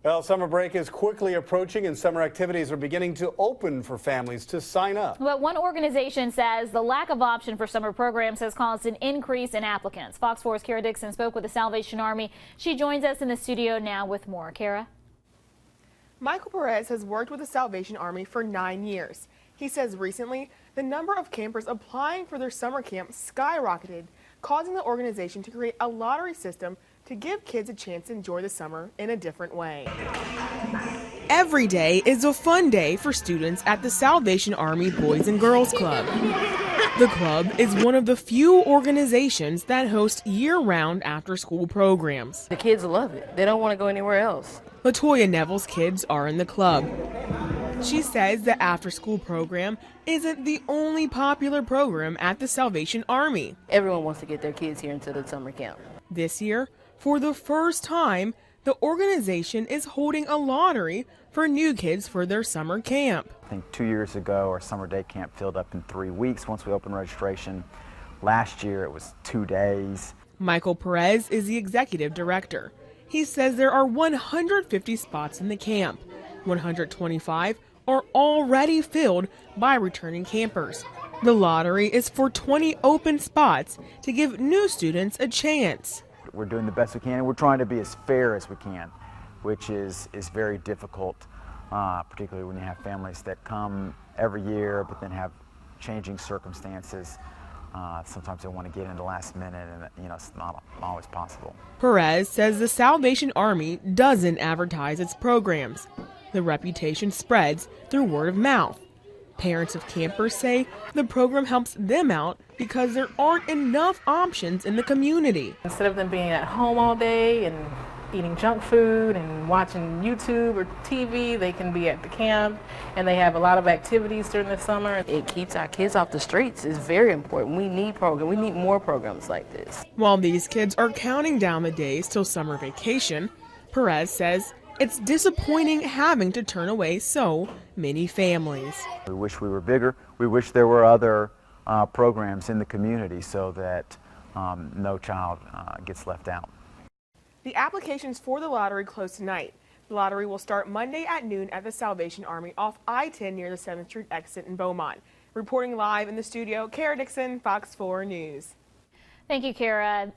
Well, summer break is quickly approaching and summer activities are beginning to open for families to sign up. But one organization says the lack of option for summer programs has caused an increase in applicants. Fox 4's Kara Dixon spoke with the Salvation Army. She joins us in the studio now with more. Kara? Michael Perez has worked with the Salvation Army for 9 years. He says recently the number of campers applying for their summer camp skyrocketed, causing the organization to create a lottery system to give kids a chance to enjoy the summer in a different way. Every day is a fun day for students at the Salvation Army Boys and Girls Club. The club is one of the few organizations that host year-round after-school programs. The kids love it. They don't want to go anywhere else. Latoya Neville's kids are in the club. She says the after-school program isn't the only popular program at the Salvation Army. Everyone wants to get their kids here into the summer camp. This year, for the first time, the organization is holding a lottery for new kids for their summer camp. I think 2 years ago, our summer day camp filled up in 3 weeks once we opened registration. Last year, it was 2 days. Michael Perez is the executive director. He says there are 150 spots in the camp. 125 are already filled by returning campers. The lottery is for 20 open spots to give new students a chance. We're doing the best we can, and we're trying to be as fair as we can, which is very difficult, particularly when you have families that come every year but then have changing circumstances. Sometimes they want to get in the last minute, and it's not always possible. Perez says the Salvation Army doesn't advertise its programs. The reputation spreads through word of mouth. Parents of campers say the program helps them out because there aren't enough options in the community. Instead of them being at home all day and eating junk food and watching YouTube or TV, they can be at the camp, and they have a lot of activities during the summer. It keeps our kids off the streets. It's very important. We need programs. We need more programs like this. While these kids are counting down the days till summer vacation, Perez says it's disappointing having to turn away so many families. We wish we were bigger. We wish there were other programs in the community so that no child gets left out. The applications for the lottery close tonight. The lottery will start Monday at noon at the Salvation Army off I-10 near the 7th Street exit in Beaumont. Reporting live in the studio, Kara Dixon, Fox 4 News. Thank you, Kara.